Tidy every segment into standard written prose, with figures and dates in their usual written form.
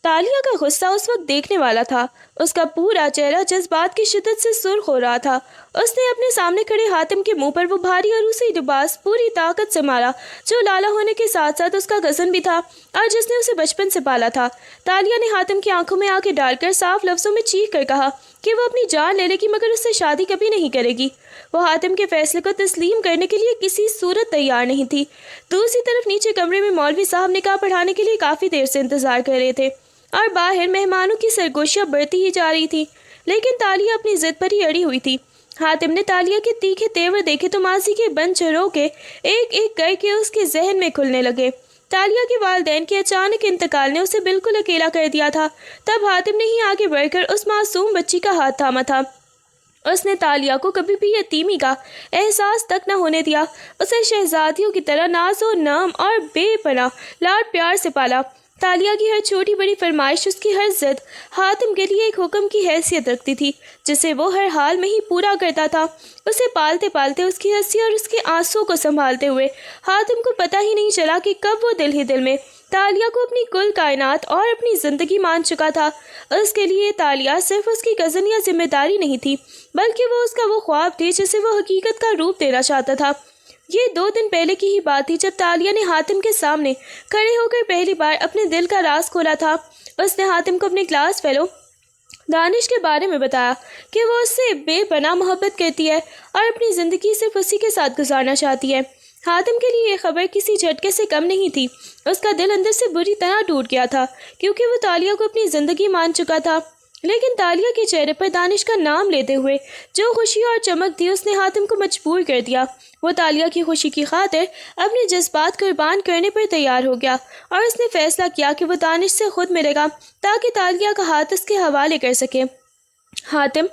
تالیہ کا غصہ اس وقت دیکھنے والا تھا۔ اس کا پورا چہرہ جذبات کی شدت سے سرخ ہو رہا تھا۔ اس نے اپنے سامنے کھڑے حاتم کے منہ پر وہ بھاری عروسی لباس پوری طاقت سے مارا جو لالا ہونے کے ساتھ ساتھ اس کا کزن بھی تھا اور جس نے اسے بچپن سے پالا تھا۔ تالیہ نے حاتم کی آنکھوں میں آنکھیں ڈال کر صاف لفظوں میں چیخ کر کہا کہ وہ اپنی جان لے لے گی مگر اس سے شادی کبھی نہیں کرے گی۔ وہ حاتم کے فیصلے کو تسلیم کرنے کے لیے کسی صورت تیار نہیں تھی۔ دوسری طرف نیچے کمرے میں مولوی صاحب نکاح پڑھانے کے لیے کافی دیر سے انتظار کر رہے تھے اور باہر مہمانوں کی سرگوشیاں بڑھتی ہی جا رہی تھی، لیکن تالیہ اپنی ضد پر ہی اڑی ہوئی تھی۔ حاتم نے تالیہ کے تیکھے تیور دیکھے تو ماضی کے بند چروکے ایک ایک کر کے اس کے ذہن میں کھلنے لگے۔ تالیہ کے والدین کے اچانک انتقال نے اسے بالکل اکیلا کر دیا تھا۔ تب حاتم نے ہی آگے بڑھ کر اس معصوم بچی کا ہاتھ تھاما تھا۔ اس نے تالیہ کو کبھی بھی یتیمی کا احساس تک نہ ہونے دیا۔ اسے شہزادیوں کی طرح ناز و نام اور بے پناہ لاڈ پیار سے پالا۔ تالیہ کی ہر چھوٹی بڑی فرمائش، اس کی ہر ضد حاتم کے لیے ایک حکم کی حیثیت رکھتی تھی جسے وہ ہر حال میں ہی پورا کرتا تھا۔ اسے پالتے پالتے، اس کی ہنسی اور اس کے آنسوں کو سنبھالتے ہوئے حاتم کو پتہ ہی نہیں چلا کہ کب وہ دل ہی دل میں تالیہ کو اپنی کل کائنات اور اپنی زندگی مان چکا تھا۔ اس کے لیے تالیہ صرف اس کی کزن یا ذمہ داری نہیں تھی، بلکہ وہ اس کا وہ خواب تھی جسے وہ حقیقت کا روپ دینا چاہتا تھا۔ یہ 2 دن پہلے کی ہی بات تھی جب تالیہ نے حاتم کے سامنے کھڑے ہو کر پہلی بار اپنے دل کا راز کھولا تھا۔ اس نے حاتم کو اپنے کلاس فیلو دانش کے بارے میں بتایا کہ وہ اس سے بے پناہ محبت کرتی ہے اور اپنی زندگی صرف اسی کے ساتھ گزارنا چاہتی ہے۔ حاتم کے لیے یہ خبر کسی جھٹکے سے کم نہیں تھی۔ اس کا دل اندر سے بری طرح ٹوٹ گیا تھا کیونکہ وہ تالیہ کو اپنی زندگی مان چکا تھا، لیکن تالیہ کے چہرے پر دانش کا نام لیتے ہوئے جو خوشی اور چمک تھی اس نے حاتم کو مجبور کر دیا۔ وہ تالیہ کی خوشی کی خاطر اپنے جذبات قربان کرنے پر تیار ہو گیا اور اس نے فیصلہ کیا کہ وہ دانش سے خود ملے گا تاکہ تالیہ کا ہاتھ اس کے حوالے کر سکے۔ حاتم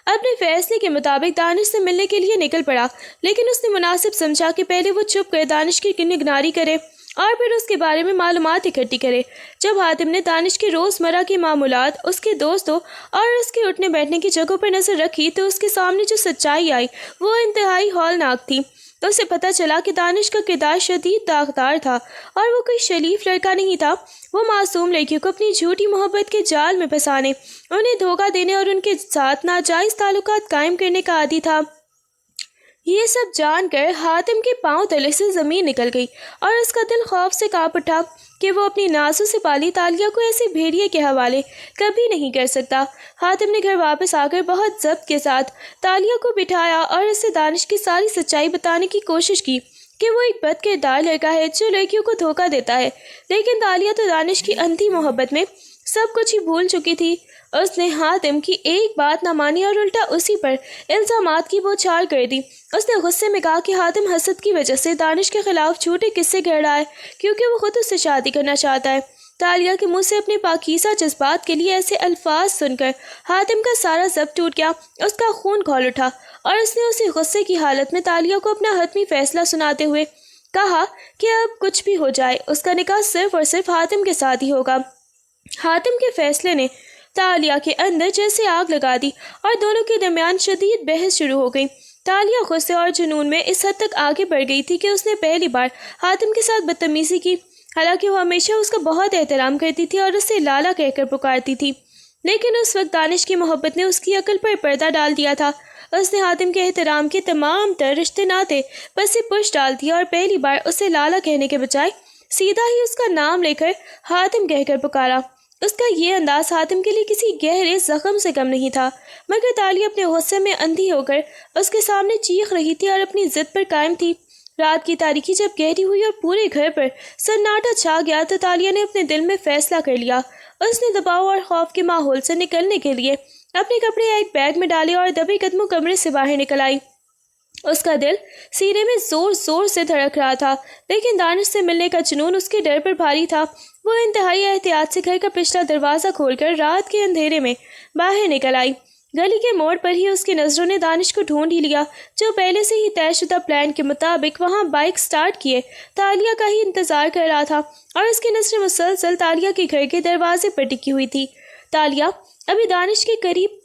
اپنے فیصلے کے مطابق دانش سے ملنے کے لیے نکل پڑا، لیکن اس نے مناسب سمجھا کہ پہلے وہ چھپ کر دانش کی نگرانی کرے اور پھر اس کے بارے میں معلومات اکٹھی کرے۔ جب حاتم نے دانش کے روزمرہ کی معمولات، اس کے دوستوں اور اس کے اٹھنے بیٹھنے کی جگہوں پر نظر رکھی تو اس کے سامنے جو سچائی آئی وہ انتہائی ہولناک تھی۔ تو اسے پتہ چلا کہ دانش کا کردار شدید داغدار تھا اور وہ کوئی شریف لڑکا نہیں تھا۔ وہ معصوم لڑکیوں کو اپنی جھوٹی محبت کے جال میں پھنسانے، انہیں دھوکہ دینے اور ان کے ساتھ ناجائز تعلقات قائم کرنے کا عادی تھا۔ یہ سب جان کر حاتم کے پاؤں تلے سے زمین نکل گئی اور اس کا دل خوف سے کانپ اٹھا کہ وہ اپنی نازوں سے پالی تالیہ کو ایسے بھیڑیے کے حوالے کبھی نہیں کر سکتا۔ حاتم نے گھر واپس آ کر بہت ضبط کے ساتھ تالیہ کو بٹھایا اور اسے دانش کی ساری سچائی بتانے کی کوشش کی کہ وہ ایک بد کردار لڑکا ہے جو لڑکیوں کو دھوکہ دیتا ہے، لیکن تالیہ تو دانش کی اندھی محبت میں سب کچھ ہی بھول چکی تھی۔ اس نے حاتم کی ایک بات نہ مانی اور الٹا اسی پر الزامات کی بوچھار کر دی۔ اس نے غصے میں کہا کہ حاتم حسد کی وجہ سے دانش کے خلاف جھوٹے قصے گھڑ رہا ہے کیونکہ وہ خود اس سے شادی کرنا چاہتا ہے۔ تالیہ کے منہ سے اپنے پاکیزہ جذبات کے لیے ایسے الفاظ سن کر حاتم کا سارا ضبط ٹوٹ گیا، اس کا خون کھول اٹھا اور اس نے اسی غصے کی حالت میں تالیہ کو اپنا حتمی فیصلہ سناتے ہوئے کہا کہ اب کچھ بھی ہو جائے اس کا نکاح صرف اور صرف حاتم کے ساتھ ہی ہوگا۔ حاتم کے فیصلے نے تالیہ کے اندر جیسے آگ لگا دی اور دونوں کے درمیان شدید بحث شروع ہو گئی۔ تالیہ غصے اور جنون میں اس حد تک آگے بڑھ گئی تھی کہ اس نے پہلی بار حاتم کے ساتھ بدتمیزی کی، حالانکہ وہ ہمیشہ اس کا بہت احترام کرتی تھی اور اسے لالا کہہ کر پکارتی تھی، لیکن اس وقت دانش کی محبت نے اس کی عقل پر پردہ ڈال دیا تھا۔ اس نے حاتم کے احترام کے تمام تر رشتے ناطے پس پش ڈال دیا اور پہلی بار اسے لالا کہنے کے بجائے سیدھا ہی اس کا نام لے کر حاتم کہہ کر پکارا۔ اس کا یہ انداز حاتم کے لیے کسی گہرے زخم سے کم نہیں تھا، مگر تالیہ اپنے غصے میں اندھی ہو کر اس کے سامنے چیخ رہی تھی اور اپنی ضد پر قائم تھی۔ رات کی تاریکی جب گہری ہوئی اور پورے گھر پر سناٹا چھا گیا تو تالیہ نے اپنے دل میں فیصلہ کر لیا۔ اس نے دباؤ اور خوف کے ماحول سے نکلنے کے لیے اپنے کپڑے ایک بیگ میں ڈالے اور دبے قدموں کمرے سے باہر نکل آئی۔ اس کا دل سینے میں زور زور سے دھڑک رہا تھا، لیکن دانش سے ملنے کا جنون اس کے ڈر پر بھاری تھا۔ وہ انتہائی احتیاط سے گھر کا پچھلا دروازہ کھول کر رات کے اندھیرے میں باہر نکل آئی۔ گلی کے موڑ پر ہی اس کی نظروں نے دانش کو ڈھونڈ ہی لیا، جو پہلے سے ہی طے شدہ پلان کے مطابق وہاں بائک سٹارٹ کیے تالیہ کا ہی انتظار کر رہا تھا اور اس کی نظریں مسلسل تالیہ کے گھر کے دروازے پر ٹکی ہوئی تھی۔ تالیہ ابھی دانش کے قریب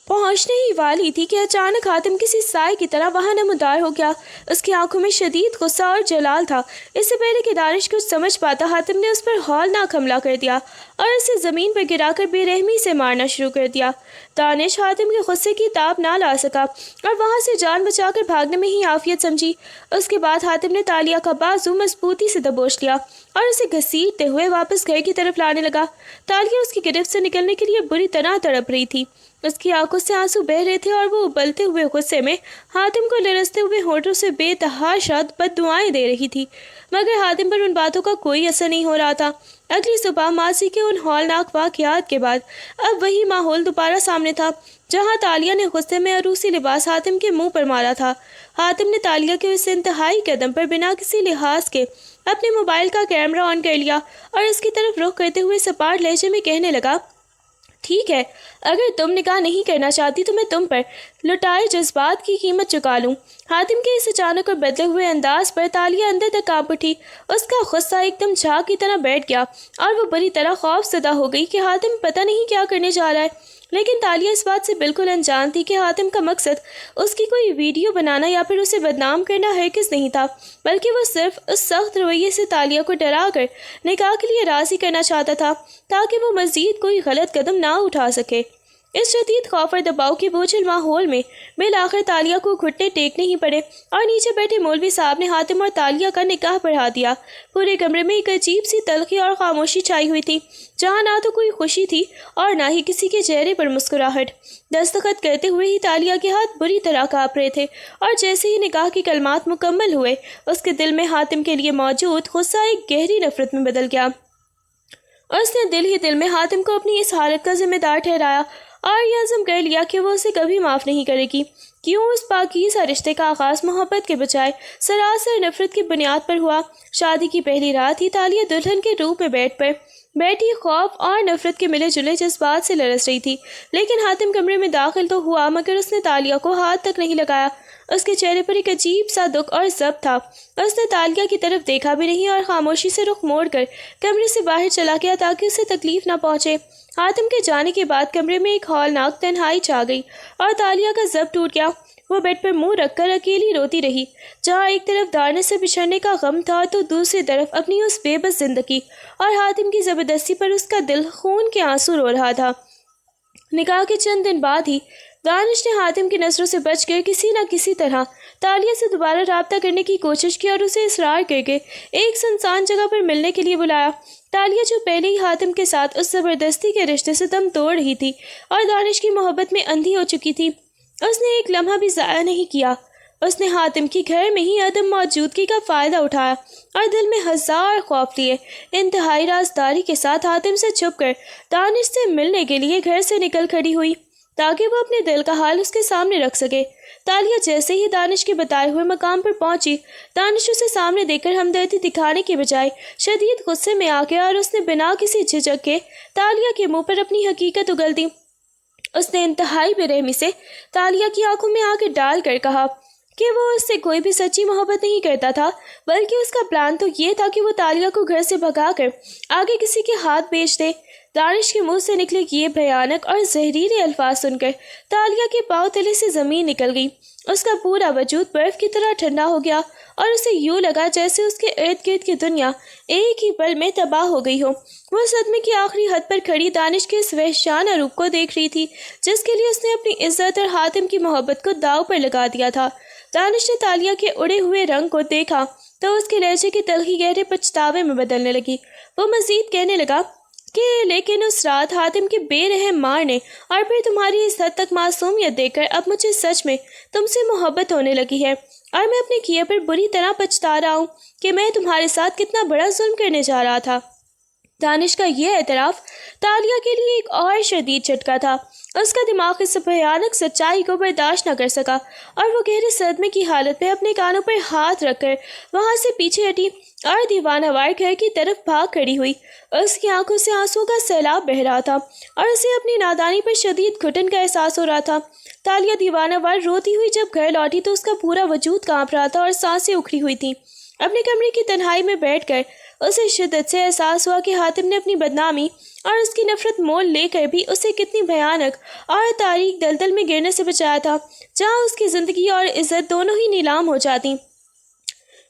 پہنچنے ہی والی تھی کہ اچانک حاتم کسی سائے کی طرح وہاں نمودار ہو گیا۔ اس کی آنکھوں میں شدید غصہ اور جلال تھا۔ اس سے پہلے کہ دانش کچھ سمجھ پاتا، حاتم نے اس پر ہولناک حملہ کر دیا اور اسے زمین پر گرا کر بے رحمی سے مارنا شروع کر دیا۔ دانش حاتم کے غصے کی تاب نہ لا سکا اور وہاں سے جان بچا کر بھاگنے میں ہی عافیت سمجھی۔ اس کے بعد حاتم نے تالیہ کا بازو مضبوطی سے دبوچ لیا اور اسے گھسیٹتے ہوئے واپس گھر کی طرف لانے لگا۔ تالیہ اس کی گرفت سے نکلنے کے لیے بری طرح تڑپ رہی تھی۔ اس کی آنکھوں سے آنسو بہہ رہے تھے اور وہ ابلتے ہوئے غصے میں حاتم کو لرزتے ہوئے ہونٹوں سے بے تحاشا بد دعائیں دے رہی تھی، مگر حاتم پر ان باتوں کا کوئی اثر نہیں ہو رہا تھا۔ اگلی صبح ماضی کے ان ہولناک واقعات کے بعد اب وہی ماحول دوبارہ سامنے تھا، جہاں تالیہ نے غصے میں عروسی لباس حاتم کے منہ پر مارا تھا۔ حاتم نے تالیہ کے اس انتہائی قدم پر بنا کسی لحاظ کے اپنے موبائل کا کیمرہ آن کر لیا اور اس کی طرف رخ کرتے ہوئے سپاٹ لہجے میں کہنے لگا، ٹھیک ہے، اگر تم نکاح نہیں کرنا چاہتی تو میں تم پر لٹائے جذبات کی قیمت چکا لوں۔ حاتم کے اس اچانک اور بدلے ہوئے انداز پر تالیہ اندر تک کانپ اٹھی۔ اس کا غصہ ایک دم جھاگ کی طرح بیٹھ گیا اور وہ بری طرح خوف زدہ ہو گئی کہ حاتم پتہ نہیں کیا کرنے جا رہا ہے۔ لیکن تالیہ اس بات سے بالکل انجان تھی کہ حاتم کا مقصد اس کی کوئی ویڈیو بنانا یا پھر اسے بدنام کرنا ہرگز نہیں تھا، بلکہ وہ صرف اس سخت رویے سے تالیہ کو ڈرا کر نکاح کے لیے راضی کرنا چاہتا تھا تاکہ وہ مزید کوئی غلط قدم نہ اٹھا سکے۔ اس شدید خوف اور دباؤ کے بوجھل ماحول میں بالآخر تالیہ کو گھٹنے ٹیکنے ہی پڑے اور نیچے بیٹھے مولوی صاحب نے حاتم اور تالیہ کا نکاح پڑھا دیا۔ پورے کمرے میں ایک عجیب سی تلخی اور خاموشی چھائی ہوئی تھی، جہاں نہ تو کوئی خوشی تھی اور نہ ہی کسی کے چہرے پر مسکراہٹ۔ دستخط کرتے ہوئے ہی تالیہ کے ہاتھ بری طرح کانپ رہے تھے اور جیسے ہی نکاح کے کلمات مکمل ہوئے، اس کے دل میں حاتم کے لیے موجود غصہ ایک گہری نفرت میں بدل گیا۔ اس نے دل ہی دل میں حاتم کو اپنی اس حالت کا ذمہ دار ٹھہرایا اور یہ عزم کر لیا کہ وہ اسے کبھی معاف نہیں کرے گی۔ کیوں اس پاکیزہ رشتے کا آغاز محبت کے بجائے سراسر نفرت کی بنیاد پر ہوا؟ شادی کی پہلی رات ہی تالیہ دلہن کے روپ میں بیٹھی خوف اور نفرت کے ملے جلے جذبات سے لرز رہی تھی، لیکن حاتم کمرے میں داخل تو ہوا مگر اس نے تالیہ کو ہاتھ تک نہیں لگایا۔ اس کے چہرے پر ایک عجیب سا دکھ اور ضبط تھا۔ اس نے تالیہ کی طرف دیکھا بھی نہیں اور خاموشی سے رخ موڑ کر کمرے سے باہر چلا گیا تاکہ اسے تکلیف نہ پہنچے۔ حاتم کے جانے کے بعد کمرے میں ایک ہولناک تنہائی چھا گئی اور تالیہ کا ضبط ٹوٹ گیا۔ وہ بیڈ پر منہ رکھ کر اکیلی روتی رہی، جہاں ایک طرف دارنے سے بچھڑنے کا غم تھا تو دوسری طرف اپنی اس بے بس زندگی اور حاتم کی زبردستی پر اس کا دل خون کے آنسو رو رہا تھا۔ نکاح کے چند دن بعد ہی دانش نے حاتم کی نظروں سے بچ کر کسی نہ کسی طرح تالیہ سے دوبارہ رابطہ کرنے کی کوشش کی اور اسے اصرار کر کے ایک سنسان جگہ پر ملنے کے لیے بلایا۔ تالیہ جو پہلے ہی حاتم کے ساتھ اس زبردستی کے رشتے سے دم توڑ رہی تھی اور دانش کی محبت میں اندھی ہو چکی تھی، اس نے ایک لمحہ بھی ضائع نہیں کیا۔ اس نے حاتم کی گھر میں ہی عدم موجودگی کا فائدہ اٹھایا اور دل میں ہزار خوف لیے انتہائی رازداری کے ساتھ حاتم سے چھپ کر دانش سے ملنے کے لیے گھر سے نکل کھڑی ہوئی تاکہ وہ اپنے دل کا حال اس کے سامنے رکھ سکے۔ تالیہ جیسے ہی دانش کے بتائے ہوئے مقام پر پہنچی، دانش اسے سامنے دیکھ کر ہمدردی دکھانے کے بجائے شدید غصے میں آ گیا اور اس نے بنا کسی جھجک کے تالیہ کے منہ پر اپنی حقیقت اگل دی۔ اس نے انتہائی بے رحمی سے تالیہ کی آنکھوں میں آ کے ڈال کر کہا کہ وہ اس سے کوئی بھی سچی محبت نہیں کرتا تھا، بلکہ اس کا پلان تو یہ تھا کہ وہ تالیہ کو گھر سے بھگا کر آگے کسی کے ہاتھ بیچ دے۔ دانش کے منہ سے نکلے یہ بھیانک اور زہریلے الفاظ سن کر تالیہ کے پاؤں تلے سے زمین نکل گئی۔ اس کا پورا وجود برف کی طرح ٹھنڈا ہو گیا اور اسے یوں لگا جیسے اس کے ارد گرد کی دنیا ایک ہی پل میں تباہ ہو گئی ہو۔ وہ صدمے کی آخری حد پر کھڑی دانش کے اس وحشیانہ روپ کو دیکھ رہی تھی جس کے لیے اس نے اپنی عزت اور حاتم کی محبت کو داؤ پر لگا دیا تھا۔ دانش نے تالیہ کے اڑے ہوئے رنگ کو دیکھا تو اس کے لہجے کی تلخی گہرے پچھتاوے میں بدلنے لگی۔ وہ مزید کہنے لگا کہ لیکن اس رات حاتم کے بے رحم مارنے اور پھر تمہاری اس حد تک معصومیت دیکھ کر اب مجھے سچ میں تم سے محبت ہونے لگی ہے اور میں اپنے کیے پر بری طرح پچھتا رہا ہوں کہ میں تمہارے ساتھ کتنا بڑا ظلم کرنے جا رہا تھا۔ دانش کا یہ اعتراف تالیہ کے لیے ایک اور شدید جھٹکا تھا۔ اس کا دماغ اس بھیانک سچائی کو برداشت نہ کر سکا اور وہ گہرے صدمے کی حالت میں اپنے کانوں پر ہاتھ رکھ کر وہاں سے پیچھے ہٹی اور دیوانہ وار گھر کی طرف بھاگ کھڑی ہوئی۔ اس کی آنکھوں سے آنسو کا سیلاب بہہ رہا تھا اور اسے اپنی نادانی پر شدید گھٹن کا احساس ہو رہا تھا۔ تالیہ دیوانہ وار روتی ہوئی جب گھر لوٹی تو اس کا پورا وجود کانپ رہا تھا اور سانسیں اکھڑی ہوئی تھیں۔ اپنے کمرے کی تنہائی میں بیٹھ کر اسے شدت سے احساس ہوا کہ حاتم نے اپنی بدنامی اور اس کی نفرت مول لے کر بھی اسے کتنی بھیانک اور تاریک دلدل میں گرنے سے بچایا تھا، جہاں اس کی زندگی اور عزت دونوں ہی نیلام ہو جاتی۔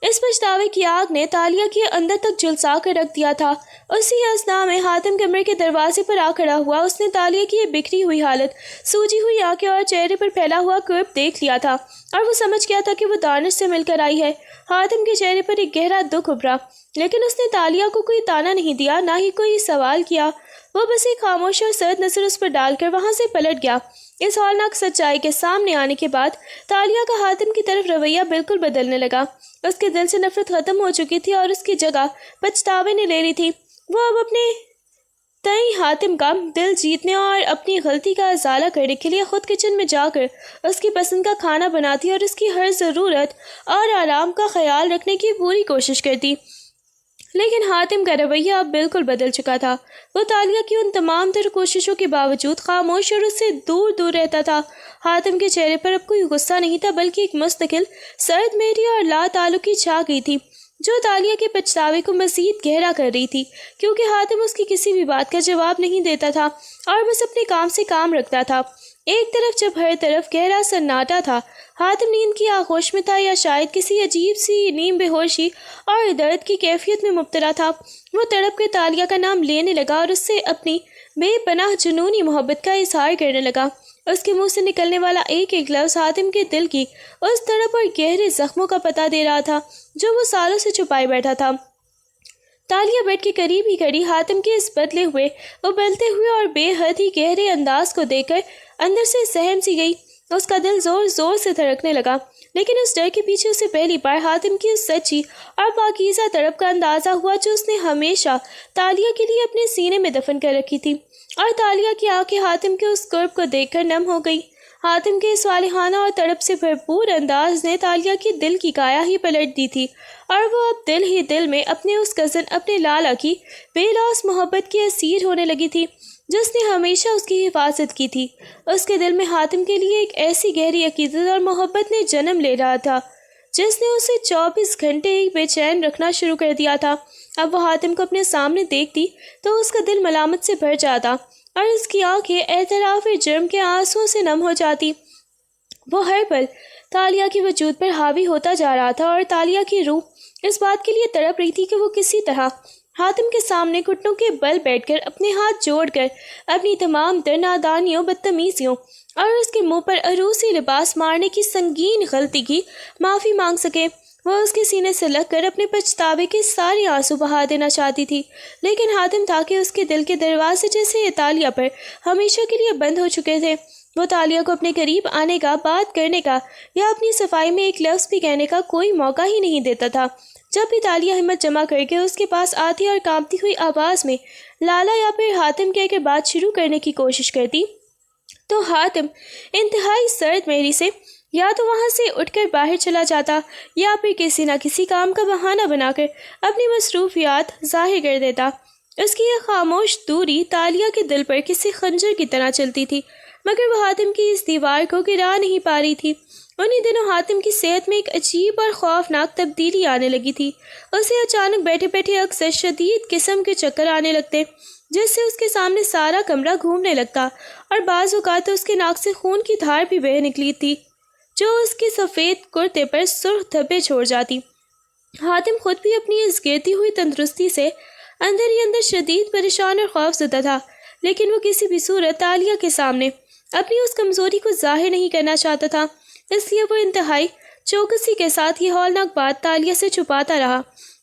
اس پچھتاوے کی آگ نے تالیہ کے اندر تک جھلسا کر رکھ دیا تھا۔ اسی اثنا میں حاتم کمرے کے دروازے پر آ کھڑا ہوا۔ اس نے تالیہ کی یہ بکھری ہوئی حالت، سوجی ہوئی آنکھیں اور چہرے پر پھیلا ہوا کرب دیکھ لیا تھا، اور وہ سمجھ گیا تھا کہ وہ دانش سے مل کر آئی ہے۔ حاتم کے چہرے پر ایک گہرا دکھ ابھرا، لیکن اس نے تالیہ کو کوئی طعنہ نہیں دیا، نہ ہی کوئی سوال کیا۔ وہ بس ایک خاموش اور سرد نظر اس پر ڈال کر وہاں سے پلٹ گیا۔ اس ہولناک سچائی کے سامنے آنے کے بعد تالیہ کا حاتم کی طرف رویہ بالکل بدلنے لگا۔ اس کے دل سے نفرت ختم ہو چکی تھی اور اس کی جگہ پچھتاوے نے لے لی تھی۔ وہ اب اپنے تئیں حاتم کا دل جیتنے اور اپنی غلطی کا ازالہ کرنے کے لیے خود کچن میں جا کر اس کی پسند کا کھانا بناتی اور اس کی ہر ضرورت اور آرام کا خیال رکھنے کی پوری کوشش کرتی۔ لیکن حاتم کا رویہ اب بالکل بدل چکا تھا۔ وہ تالیہ کی ان تمام تر کوششوں کے باوجود خاموش اور اس سے دور دور رہتا تھا۔ حاتم کے چہرے پر اب کوئی غصہ نہیں تھا، بلکہ ایک مستقل سرد مہری اور لا تعلقی چھا گئی تھی، جو تالیہ کے پچھتاوے کو مزید گہرا کر رہی تھی، کیونکہ حاتم اس کی کسی بھی بات کا جواب نہیں دیتا تھا اور بس اپنے کام سے کام رکھتا تھا۔ ایک طرف جب ہر طرف گہرا سناٹا تھا، حاتم نیند کی آغوش میں تھا یا شاید کسی عجیب سی نیم بے ہوشی اور درد کی کیفیت میں مبتلا تھا۔ وہ تڑپ کے تالیہ کا نام لینے لگا اور اس سے اپنی بے پناہ جنونی محبت کا اظہار کرنے لگا۔ اس کے منہ سے نکلنے والا ایک ایک لفظ حاتم کے دل کی اس تڑپ اور گہرے زخموں کا پتہ دے رہا تھا جو وہ سالوں سے چھپائے بیٹھا تھا۔ تالیہ بیڈ کے قریب ہی کھڑی حاتم کے اس بدلے ہوئے، ابلتے ہوئے اور بے حد ہی گہرے انداز کو دیکھ کر اندر سے سہم سی گئی۔ اس کا دل زور زور سے دھڑکنے لگا، لیکن اس ڈر کے پیچھے اسے پہلی بار حاتم کی اس سچی اور پاکیزہ تڑپ کا اندازہ ہوا جو اس نے ہمیشہ تالیہ کے لیے اپنے سینے میں دفن کر رکھی تھی، اور تالیہ کی آنکھیں حاتم کے اس قرب کو دیکھ کر نم ہو گئی۔ حاتم کے اس والہانہ اور تڑپ سے بھرپور انداز نے تالیہ کی دل کی کایا ہی پلٹ دی تھی، اور وہ اب دل ہی دل میں اپنے اس کزن، اپنے لالا کی بے لوث محبت کی اسیر ہونے لگی تھی جس نے ہمیشہ اس کی حفاظت کی تھی۔ اس کے دل میں حاتم کے لیے ایک ایسی گہری عقیدت اور محبت نے جنم لے رہا تھا جس نے اسے 24 گھنٹے ہی بے چین رکھنا شروع کر دیا تھا۔ اب وہ حاتم کو اپنے سامنے دیکھتی تو اس کا دل ملامت سے بھر جاتا اور اس کی آنکھیں اعتراف جرم کے آنسوؤں سے نم ہو جاتی۔ وہ ہر پل تالیہ کے وجود پر حاوی ہوتا جا رہا تھا، اور تالیہ کی روح اس بات کے لیے تڑپ رہی تھی کہ وہ کسی طرح حاتم کے سامنے گھٹنوں کے بل بیٹھ کر اپنے ہاتھ جوڑ کر اپنی تمام تر نادانیوں، بدتمیزیوں اور اس کے منہ پر عروسی لباس مارنے کی سنگین غلطی کی معافی مانگ سکے۔ وہ اس کے سینے سے لگ کر اپنے پچھتاوے کے سارے آنسو بہا دینا چاہتی تھی، لیکن حاتم تھا کہ اس کے دل کے دروازے جیسے تالیہ پر ہمیشہ کے لیے بند ہو چکے تھے۔ وہ تالیہ کو اپنے قریب آنے کا، بات کرنے کا یا اپنی صفائی میں ایک لفظ بھی کہنے کا کوئی موقع ہی نہیں دیتا تھا۔ جب بھی تالیہ ہمت جمع کر کے اس کے پاس آتی اور کانپتی ہوئی آواز میں لالا یا پھر حاتم کہہ کے بات شروع کرنے کی کوشش کرتی، تو حاتم انتہائی سرد مہری سے یا تو وہاں سے اٹھ کر باہر چلا جاتا یا پھر کسی نہ کسی کام کا بہانہ بنا کر اپنی مصروفیات ظاہر کر دیتا۔ اس کی یہ خاموش دوری تالیہ کے دل پر کسی خنجر کی طرح چلتی تھی، مگر وہ حاتم کی اس دیوار کو گرا نہیں پا رہی تھی۔ انہی دنوں حاتم کی صحت میں ایک عجیب اور خوفناک تبدیلی آنے لگی تھی۔ اسے اچانک بیٹھے بیٹھے اکثر شدید قسم کے چکر آنے لگتے، جس سے اس کے سامنے سارا کمرہ گھومنے لگتا، اور بعض اوقات اس کے ناک سے خون کی دھار بھی بہہ نکلی تھی جو اس کے سفید کرتے پر سرخ دھبے چھوڑ جاتی۔ حاتم خود بھی اپنی اس گرتی ہوئی تندرستی سے اندر ہی اندر شدید پریشان اور خوف زدہ تھا، لیکن وہ کسی بھی صورت تالیہ کے سامنے اپنی اس کمزوری کو ظاہر نہیں کرنا چاہتا تھا، اس لیے وہ انتہائی چوکسی کے ساتھ یہ ہولناک بات تالیہ سے چھپاتا رہا۔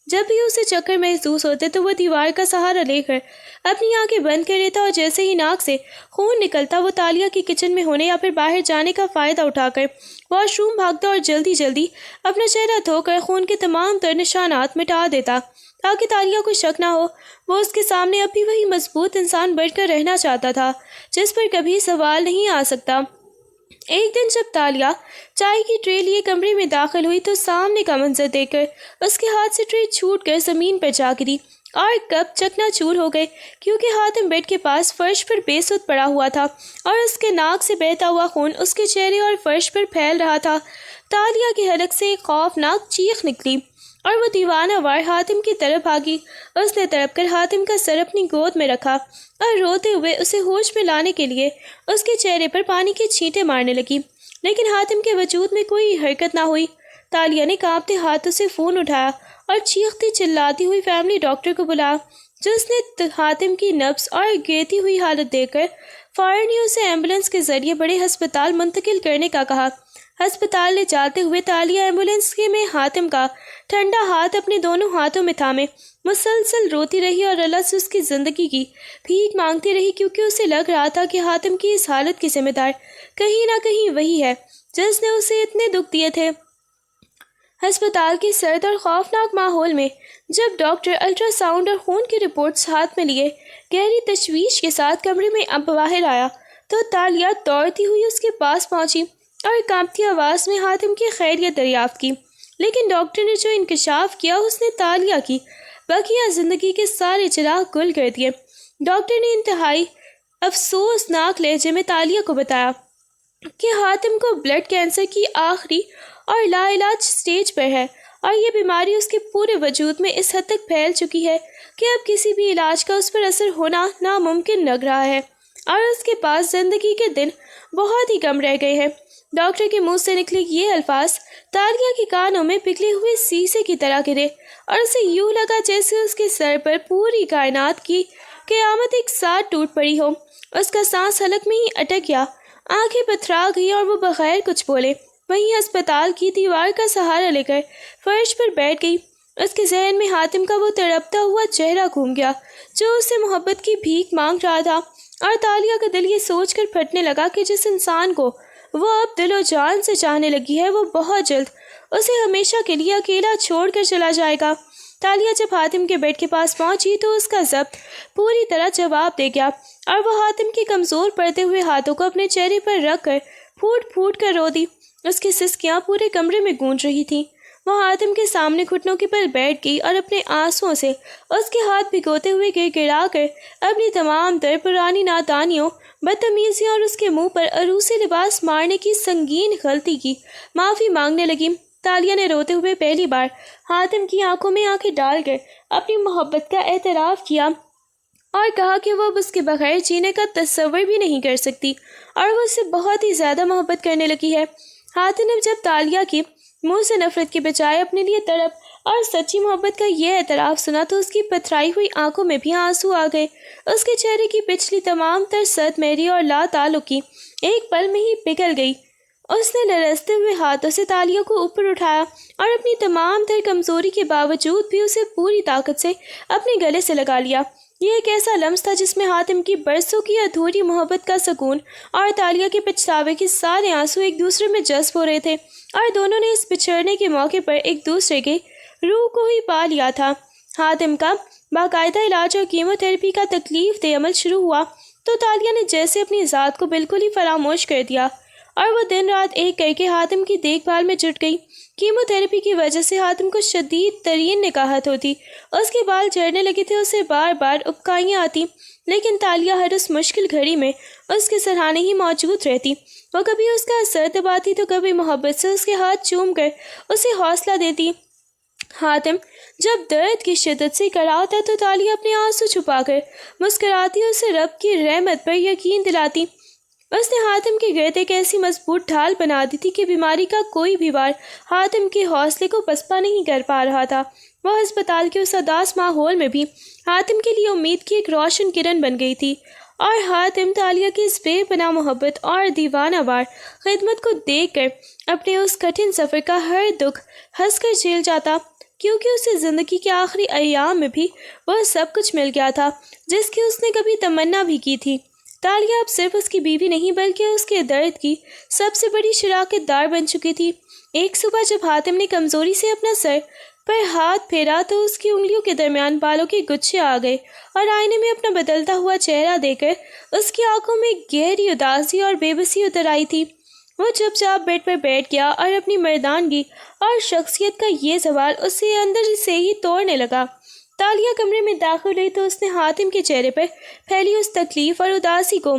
جب بھی اسے چکر محسوس ہوتے تو وہ دیوار کا سہارا لے کر اپنی آنکھیں بند کر لیتا، اور جیسے ہی ناک سے خون نکلتا وہ تالیہ کے کچن میں ہونے یا پھر باہر جانے کا فائدہ اٹھا کر واش روم بھاگتا اور جلدی جلدی اپنا چہرہ دھو کر خون کے تمام تر نشانات مٹا دیتا تاکہ تالیہ کو شک نہ ہو۔ وہ اس کے سامنے اب بھی وہی مضبوط انسان بن کر رہنا چاہتا تھا جس پر کبھی سوال نہیں آ سکتا۔ ایک دن جب تالیہ چائے کی ٹرے لیے کمرے میں داخل ہوئی تو سامنے کا منظر دیکھ کر اس کے ہاتھ سے ٹرے چھوٹ کر زمین پر جا گری اور کپ چکنا چور ہو گئے، کیونکہ حاتم بیڈ کے پاس فرش پر بے سود پڑا ہوا تھا اور اس کے ناک سے بہتا ہوا خون اس کے چہرے اور فرش پر پھیل رہا تھا۔ تالیہ کے حلق سے ایک خوفناک چیخ نکلی اور وہ دیوانہ وار حاتم کی طرف بھاگی۔ اس نے تڑپ کر حاتم کا سر اپنی گود میں رکھا اور روتے ہوئے اسے ہوش میں لانے کے لیے اس کے چہرے پر پانی کے چھینٹے مارنے لگی، لیکن حاتم کے وجود میں کوئی حرکت نہ ہوئی۔ تالیہ نے کانپتے ہاتھوں سے فون اٹھایا اور چیختی چلاتی ہوئی فیملی ڈاکٹر کو بلایا، جس نے حاتم کی نبض اور گرتی ہوئی حالت دیکھ کر فوراً ہی اسے ایمبولینس کے ذریعے بڑے ہسپتال منتقل کرنے کا کہا۔ ہسپتال لے جاتے ہوئے تالیہ ایمبولینس میں حاتم کا ٹھنڈا ہاتھ اپنے دونوں ہاتھوں میں تھامے مسلسل روتی رہی اور اللہ سے اس کی زندگی کی بھیک مانگتی رہی، کیونکہ اسے لگ رہا تھا کہ حاتم کی اس حالت کی ذمہ دار کہیں نہ کہیں وہی ہے جس نے اسے اتنے دکھ دیے تھے۔ ہسپتال کے سرد اور خوفناک ماحول میں جب ڈاکٹر الٹرا ساؤنڈ اور خون کی رپورٹس ہاتھ میں لیے گہری تشویش کے ساتھ کمرے میں اب باہر آیا تو تالیہ دوڑتی ہوئی اس کے پاس پہنچی اور کانپتی آواز میں حاتم کی خیریت دریافت کی، لیکن ڈاکٹر نے جو انکشاف کیا اس نے تالیہ کی بقیہ زندگی کے سارے چراغ گل کر دیے۔ ڈاکٹر نے انتہائی افسوسناک لہجے میں تالیہ کو بتایا کہ حاتم کو بلڈ کینسر کی آخری اور لا علاج سٹیج پر ہے اور یہ بیماری اس کے پورے وجود میں اس حد تک پھیل چکی ہے کہ اب کسی بھی علاج کا اس پر اثر ہونا ناممکن لگ رہا ہے اور اس کے پاس زندگی کے دن بہت ہی کم رہ گئے ہیں۔ ڈاکٹر کے منہ سے نکلے یہ الفاظ تالیہ کے کانوں میں پگھلے ہوئے شیشے کی طرح گرے اور اسے یوں لگا جیسے اس کے سر پر پوری کائنات کی قیامت ایک ساتھ ٹوٹ پڑی ہو۔ اس کا سانس حلق میں ہی اٹک گیا، آنکھیں پتھرا گئی اور وہ بغیر کچھ بولے وہیں ہسپتال کی دیوار کا سہارا لے کر فرش پر بیٹھ گئی۔ اس کے ذہن میں حاتم کا وہ تڑپتا ہوا چہرہ گھوم گیا جو اسے محبت کی بھیک مانگ رہا تھا، اور تالیہ کا دل یہ سوچ کر پھٹنے لگا کہ جس انسان کو وہ اب دل و جان سے چاہنے لگی ہے وہ بہت جلد اسے ہمیشہ کے لیے اکیلا چھوڑ کر چلا جائے گا۔ تالیہ جب حاتم کے بیڈ کے پاس پہنچی تو اس کا ضبط پوری طرح جواب دے گیا اور وہ حاتم کے کمزور پڑتے ہوئے ہاتھوں کو اپنے چہرے پر رکھ کر پھوٹ پھوٹ کر رو دی۔ اس کی سسکیاں پورے کمرے میں گونج رہی تھیں۔ وہ حاتم کے سامنے گھٹنوں کے بل بیٹھ گئی اور اپنے آنسوؤں سے اس کے ہاتھ بھگوتے ہوئے گر گڑا کر اپنی تمام تر پرانی نادانیوں، بدتمیزیوں اور اس کے منہ پر عروسی لباس مارنے کی سنگین غلطی کی معافی مانگنے لگی۔ تالیہ نے روتے ہوئے پہلی بار حاتم کی آنکھوں میں آنکھیں ڈال کر اپنی محبت کا اعتراف کیا اور کہا کہ وہ اب اس کے بغیر جینے کا تصور بھی نہیں کر سکتی اور وہ اس سے بہت ہی زیادہ محبت کرنے لگی ہے۔ حاتم نے جب تالیہ کی منہ سے نفرت کے بجائے اپنے لیے تڑپ اور سچی محبت کا یہ اعتراف سنا تو اس کی پتھرائی ہوئی آنکھوں میں بھی آنسو آ گئے۔ اس کے چہرے کی پچھلی تمام تر سد میری اور لا تعلقی ایک پل میں ہی پگھل گئی۔ اس نے لرزتے ہوئے ہاتھوں سے تالیہ کو اوپر اٹھایا اور اپنی تمام تر کمزوری کے باوجود بھی اسے پوری طاقت سے اپنے گلے سے لگا لیا۔ یہ ایک ایسا لمس تھا جس میں حاتم کی برسوں کی ادھوری محبت کا سکون اور تالیہ کے پچھتاوے کے سارے آنسو ایک دوسرے میں جذب ہو رہے تھے، اور دونوں نے اس بچھڑنے کے موقع پر ایک دوسرے کے روح کو ہی پا لیا تھا۔ حاتم کا باقاعدہ علاج اور کیمو تھراپی کا تکلیف دہ عمل شروع ہوا تو تالیہ نے جیسے اپنی ذات کو بالکل ہی فراموش کر دیا اور وہ دن رات ایک کر کے حاتم کی دیکھ بھال میں جٹ گئی۔ کیمو تھراپی کی وجہ سے حاتم کو شدید ترین نکاہت ہوتی، اس کے بال جھڑنے لگے تھے، اسے بار بار ابکائیاں آتی، لیکن تالیہ ہر اس مشکل گھڑی میں اس کے سرہانے ہی موجود رہتی۔ وہ کبھی اس کا سر دباتی تو کبھی محبت سے اس کے ہاتھ چوم کر اسے حوصلہ دیتی۔ حاتم جب درد کی شدت سے کراتا تو تالیہ اپنے آنسو چھپا کر مسکراتی اور اسے رب کی رحمت پر یقین دلاتی۔ اس نے حاتم کے گرد ایک ایسی مضبوط ڈھال بنا دی تھی کہ بیماری کا کوئی بھی وار حاتم کے حوصلے کو پسپا نہیں کر پا رہا تھا۔ وہ ہسپتال کے اس اداس ماحول میں بھی حاتم کے لیے امید کی ایک روشن کرن بن گئی تھی، اور حاتم تالیہ کی اس بے پناہ محبت اور دیوانہ وار خدمت کو دیکھ کر اپنے اس کٹھن سفر کا ہر دکھ ہنس کر جھیل جاتا، کیونکہ اسے زندگی کے آخری ایام میں بھی وہ سب کچھ مل گیا تھا جس کی اس نے کبھی تمنا بھی کی تھی۔ تالیہ اب صرف اس کی بیوی نہیں بلکہ اس کے درد کی سب سے بڑی شراکت دار بن چکی تھی۔ ایک صبح جب حاتم نے کمزوری سے اپنا سر پر ہاتھ پھیرا تو اس کی انگلیوں کے درمیان بالوں کے گچھے آ گئے، اور آئینے میں اپنا بدلتا ہوا چہرہ دیکھ کر اس کی آنکھوں میں گہری اداسی اور بے بسی اتر آئی تھی۔ وہ چپ چاپ بیڈ پر بیٹھ گیا اور اپنی مردانگی اور شخصیت کا یہ زوال اسے اندر سے ہی توڑنے لگا۔ تالیہ کمرے میں داخل ہوئی تو اس نے حاتم کے چہرے پر پھیلی اس تکلیف اور اداسی کو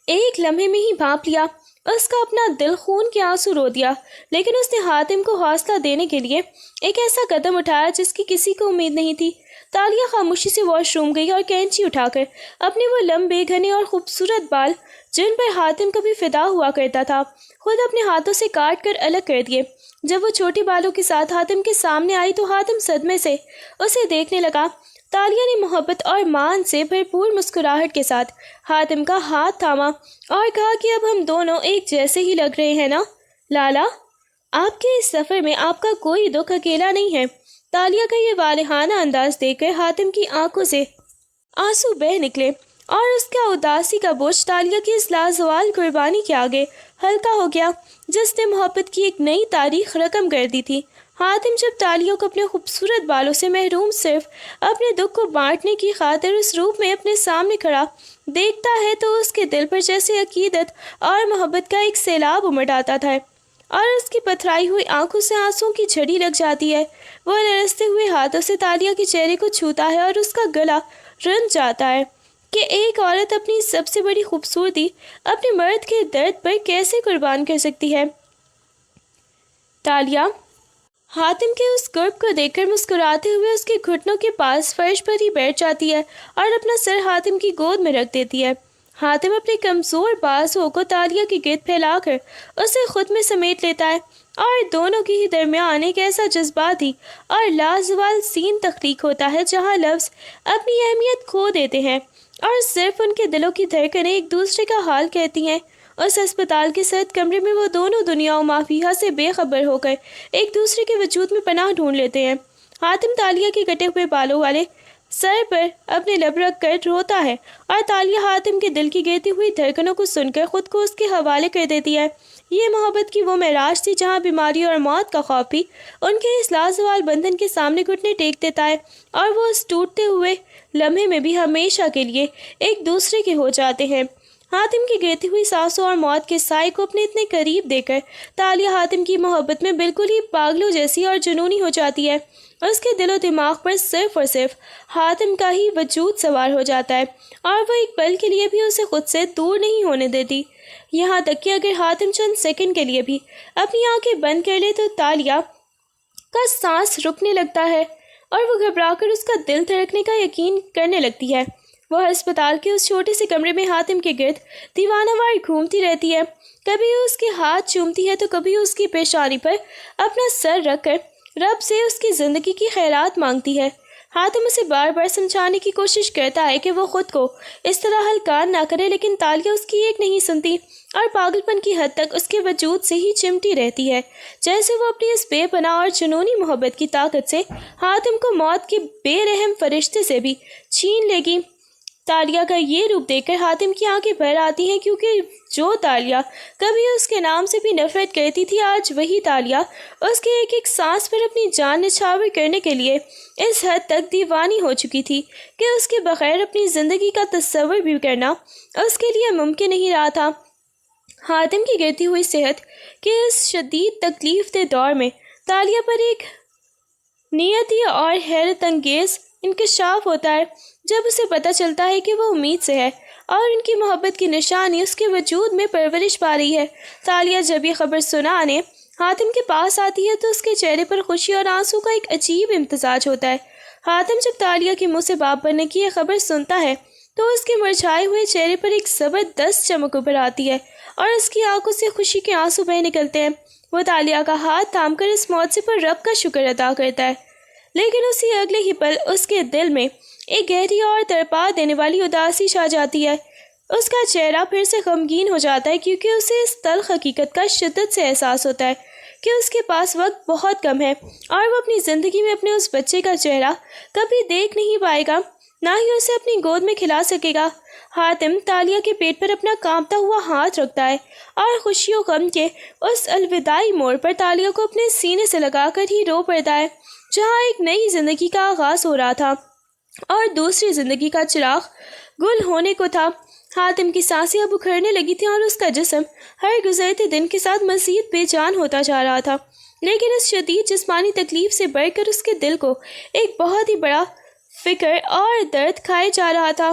ایک لمحے میں ہی بھانپ لیا۔ اس کا اپنا دل خون کے آنسو رو دیا، لیکن اس نے حاتم کو حوصلہ دینے کے لیے ایک ایسا قدم اٹھایا جس کی کسی کو امید نہیں تھی۔ تالیہ خاموشی سے واش روم گئی اور کینچی اٹھا کر اپنے وہ لمبے گھنے اور خوبصورت بال جن پر حاتم کبھی فدا ہوا کرتا تھا خود اپنے ہاتھوں سے کاٹ کر الگ کر دیے۔ جب وہ چھوٹے بالوں کے ساتھ حاتم کے سامنے آئی تو حاتم صدمے سے اسے دیکھنے لگا۔ تالیہ نے محبت اور مان سے بھرپور مسکراہٹ کے ساتھ حاتم کا ہاتھ تھاما اور کہا کہ اب ہم دونوں ایک جیسے ہی لگ رہے ہیں نا لالا؟ آپ کے اس سفر میں آپ کا کوئی دکھ اکیلا نہیں ہے۔ تالیہ کا یہ والہانہ انداز دیکھ کر حاتم کی آنکھوں سے آنسو بہہ نکلے اور اس کا اداسی کا بوجھ تالیہ کی اس لازوال قربانی کے آگے ہلکا ہو گیا جس نے محبت کی ایک نئی تاریخ رقم کر دی تھی۔ حاتم جب تالیہ کو اپنے خوبصورت بالوں سے محروم صرف اپنے دکھ کو بانٹنے کی خاطر اس روپ میں اپنے سامنے کھڑا دیکھتا ہے تو اس کے دل پر جیسے عقیدت اور محبت کا ایک سیلاب امڑ آتا تھا اور اس کی پتھرائی ہوئی آنکھوں سے آنسوں کی جھڑی لگ جاتی ہے۔ وہ لرزتے ہوئے ہاتھوں سے تالیہ کے چہرے کو چھوتا ہے اور اس کا گلا رن جاتا ہے کہ ایک عورت اپنی سب سے بڑی خوبصورتی اپنے مرد کے درد پر کیسے قربان کر سکتی ہے۔ تالیہ حاتم کے اس قرب کو دیکھ کر مسکراتے ہوئے اس کے گھٹنوں کے پاس فرش پر ہی بیٹھ جاتی ہے اور اپنا سر حاتم کی گود میں رکھ دیتی ہے۔ حاتم اپنے کمزور بازوؤں کو تالیہ کی گرد پھیلا کر اسے خود میں سمیٹ لیتا ہے اور دونوں کے ہی درمیان ایک ایسا جذباتی اور لازوال سین تخلیق ہوتا ہے جہاں لفظ اپنی اہمیت کھو دیتے ہیں اور صرف ان کے دلوں کی دھڑکنیں ایک دوسرے کا حال کہتی ہیں۔ اس ہسپتال کے سرد کمرے میں وہ دونوں دنیا و مافیہا سے بے خبر ہو کر ایک دوسرے کے وجود میں پناہ ڈھونڈ لیتے ہیں۔ حاتم تالیہ کے کٹے ہوئے بالوں والے سر پر اپنے لب رکھ کر روتا ہے اور تالیہ حاتم کے دل کی گرتی ہوئی دھڑکنوں کو سن کر خود کو اس کے حوالے کر دیتی ہے۔ یہ محبت کی وہ معراج تھی جہاں بیماری اور موت کا خوف بھی ان کے اس لازوال بندھن کے سامنے گھٹنے ٹیک دیتا ہے اور وہ اس ٹوٹتے ہوئے لمحے میں بھی ہمیشہ کے لیے ایک دوسرے کے ہو جاتے ہیں۔ حاتم کی گرتی ہوئی سانسوں اور موت کے سائے کو اپنے اتنے قریب دیکھ کر تالیہ حاتم کی محبت میں بالکل ہی پاگلوں جیسی اور جنونی ہو جاتی ہے۔ اس کے دل و دماغ پر صرف اور صرف حاتم کا ہی وجود سوار ہو جاتا ہے اور وہ ایک پل کے لیے بھی اسے خود سے دور نہیں ہونے دیتی، یہاں تک کہ اگر حاتم چند سیکنڈ کے لیے بھی اپنی آنکھیں بند کر لے تو تالیہ کا سانس رکنے لگتا ہے اور وہ گھبرا کر اس کا دل دھڑکنے کا یقین کرنے لگتی ہے۔ وہ ہسپتال کے اس چھوٹے سے کمرے میں حاتم کے گرد دیوانہ وار گھومتی رہتی ہے، کبھی اس کے ہاتھ چومتی ہے تو کبھی اس کی پیشانی پر اپنا سر رکھ کر رب سے اس کی زندگی کی خیرات مانگتی ہے۔ حاتم اسے بار بار سمجھانے کی کوشش کرتا ہے کہ وہ خود کو اس طرح ہلکان نہ کرے، لیکن تالیہ اس کی ایک نہیں سنتی اور پاگل پن کی حد تک اس کے وجود سے ہی چمٹی رہتی ہے، جیسے وہ اپنی اس بے پناہ اور جنونی محبت کی طاقت سے حاتم کو موت کے بے رحم فرشتے سے بھی چھین لے گی۔ تالیہ کا یہ روپ دیکھ کر حاتم کی آنکھیں بھر آتی ہیں، کیونکہ جو تالیہ کبھی اس کے نام سے بھی نفرت کرتی تھی آج وہی تالیہ اس کے ایک ایک سانس پر اپنی جان نچھاور کرنے کے لیے اس حد تک دیوانی ہو چکی تھی کہ اس کے بغیر اپنی زندگی کا تصور بھی کرنا اس کے لیے ممکن نہیں رہا تھا۔ حاتم کی گرتی ہوئی صحت کے اس شدید تکلیف دہ دور میں تالیہ پر ایک نیتی اور حیرت انگیز انکشاف ہوتا ہے جب اسے پتہ چلتا ہے کہ وہ امید سے ہے اور ان کی محبت کی نشانی اس کے وجود میں پرورش پا رہی ہے۔ تالیہ جب یہ خبر سنانے حاتم کے پاس آتی ہے تو اس کے چہرے پر خوشی اور آنسو کا ایک عجیب امتزاج ہوتا ہے۔ حاتم جب تالیہ کے منہ سے باپ بننے کی یہ خبر سنتا ہے تو اس کے مرجھائے ہوئے چہرے پر ایک زبردست چمک ابھر آتی ہے اور اس کی آنکھوں سے خوشی کے آنسو بہہ نکلتے ہیں۔ وہ تالیہ کا ہاتھ تھام کر اس معجزے پر رب کا شکر ادا کرتا ہے، لیکن اسی اگلے ہی پل اس کے دل میں ایک گہری اور تڑپا دینے والی اداسی چھا جاتی ہے۔ اس کا چہرہ پھر سے غمگین ہو جاتا ہے کیونکہ اسے اس تلخ حقیقت کا شدت سے احساس ہوتا ہے کہ اس کے پاس وقت بہت کم ہے اور وہ اپنی زندگی میں اپنے اس بچے کا چہرہ کبھی دیکھ نہیں پائے گا، نہ ہی اسے اپنی گود میں کھلا سکے گا۔ حاتم تالیہ کے پیٹ پر اپنا کانپتا ہوا ہاتھ رکھتا ہے اور خوشی و غم کے اس الوداعی موڑ پر تالیہ کو اپنے سینے سے لگا کر ہی رو پڑتا ہے جہاں ایک نئی زندگی کا آغاز ہو رہا تھا اور دوسری زندگی کا چراغ گل ہونے کو تھا۔ حاتم کی سانسیں اب اکھڑنے لگی تھیں اور اس کا جسم ہر گزرتے دن کے ساتھ مزید بے جان ہوتا جا رہا تھا، لیکن اس شدید جسمانی تکلیف سے بڑھ کر اس کے دل کو ایک بہت ہی بڑا فکر اور درد کھائے جا رہا تھا۔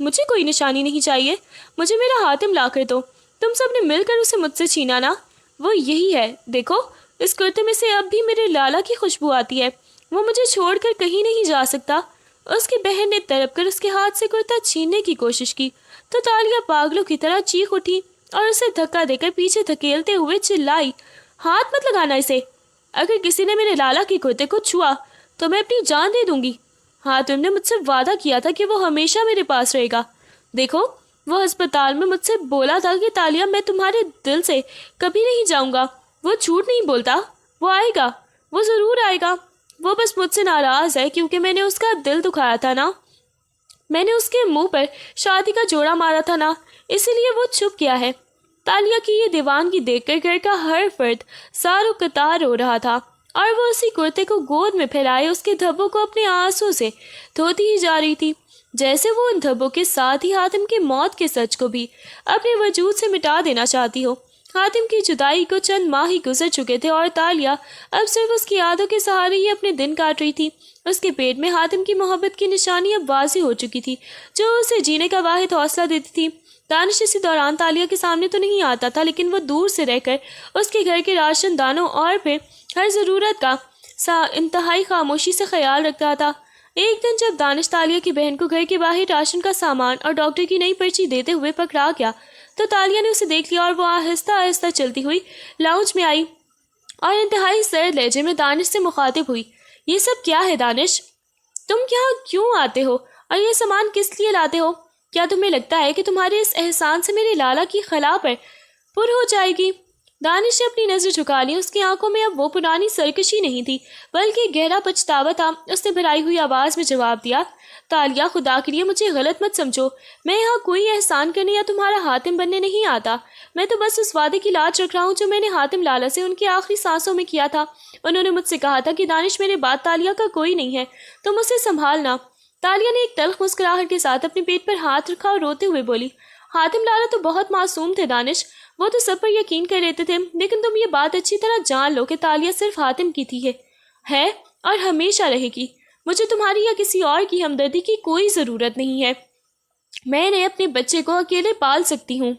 مجھے کوئی نشانی نہیں چاہیے، مجھے میرا حاتم لا کر دو، تم سب نے مل کر اسے مجھ سے چھینا نا، وہ یہی ہے، دیکھو اس کرتے میں سے اب بھی میرے لالا کی خوشبو آتی ہے، وہ مجھے چھوڑ کر کہیں نہیں جا سکتا۔ اس کی بہن نے تڑپ کر اس کے ہاتھ سے کرتا چھیننے کی کوشش کی تو تالیہ پاگلوں کی طرح چیخ اٹھی اور اسے دھکا دے کر پیچھے دھکیلتے ہوئے چلائی، ہاتھ مت لگانا اسے، اگر کسی نے میرے لالا کے کرتے کو چھوا تو میں اپنی جان دے دوں گی۔ حاتم نے مجھ سے وعدہ کیا تھا کہ وہ ہمیشہ میرے پاس رہے گا، دیکھو وہ ہسپتال میں مجھ سے بولا تھا کہ تالیہ میں تمہارے دل سے کبھی نہیں جاؤں گا، وہ جھوٹ نہیں بولتا، وہ آئے گا، وہ ضرور آئے گا، وہ بس مجھ سے ناراض ہے کیونکہ میں نے اس کا دل دکھایا تھا نا، میں نے اس کے منہ پر شادی کا جوڑا مارا تھا نا، اسی لیے وہ چھپ گیا ہے۔ تالیہ کی یہ دیوانگی دیکھ کر گھر کا ہر فرد سارو قطار رو رہا تھا اور وہ اسی کرتے کو گود میں پھیلائے اس کے دھبوں کو اپنے آنسوں سے دھوتی ہی جا رہی تھی، جیسے وہ ان دھبوں کے ساتھ ہی حاتم کی موت کے سچ کو بھی اپنے وجود سے مٹا دینا چاہتی ہو۔ حاتم کی جدائی کو چند ماہ ہی گزر چکے تھے اور تالیہ اب صرف اس کی یادوں کے سہارے ہی اپنے دن کاٹ رہی تھی۔ اس کے پیٹ میں حاتم کی محبت کی نشانی اب واضح ہو چکی تھی جو اسے جینے کا واحد حوصلہ دیتی تھی۔ دانش اسی دوران تالیہ کے سامنے تو نہیں آتا تھا، لیکن وہ دور سے رہ کر اس کے گھر کے راشن دانوں اور پھر ہر ضرورت کا انتہائی خاموشی سے خیال رکھتا تھا۔ ایک دن جب دانش تالیہ کی بہن کو گھر کے باہر راشن کا سامان اور ڈاکٹر کی نئی پرچی دیتے ہوئے پکڑا گیا تو تالیہ نے اسے دیکھ لیا اور وہ آہستہ آہستہ چلتی ہوئی لاؤنج میں آئی اور انتہائی سرد لہجے میں دانش سے مخاطب ہوئی۔ یہ سب کیا ہے دانش؟ تم یہاں کیوں آتے ہو اور یہ سامان کس لیے لاتے ہو؟ کیا تمہیں لگتا ہے کہ تمہارے اس احسان سے میرے لالا کی خلا پر پر ہو جائے گی؟ دانش نے اپنی نظر جھکا لی، اس کی آنکھوں میں اب وہ پرانی سرکشی نہیں تھی بلکہ گہرا پچھتاوا تھا۔ اس نے بھرائی ہوئی آواز میں جواب دیا، تالیہ خدا کے لیے مجھے غلط مت سمجھو، میں یہاں کوئی احسان کرنے یا تمہارا حاتم بننے نہیں آتا، میں تو بس اس وعدے کی لاج رکھ رہا ہوں جو میں نے حاتم لالا سے ان کی آخری سانسوں میں کیا تھا۔ انہوں نے مجھ سے کہا تھا کہ دانش میرے بعد تالیہ کا کوئی نہیں ہے، تم اسے سنبھالنا۔ تالیہ نے ایک تلخ مسکراہٹ کے ساتھ اپنے پیٹ پر ہاتھ رکھا اور روتے ہوئے بولی، حاتم لالا تو بہت معصوم تھے دانش، وہ تو سب پر یقین کر لیتے تھے، لیکن تم یہ بات اچھی طرح جان لو کہ تالیہ صرف حاتم کی تھی ہے اور ہمیشہ رہے گی۔ مجھے تمہاری یا کسی اور کی ہمدردی کی کوئی ضرورت نہیں ہے، میں نے اپنے بچے کو اکیلے پال سکتی ہوں۔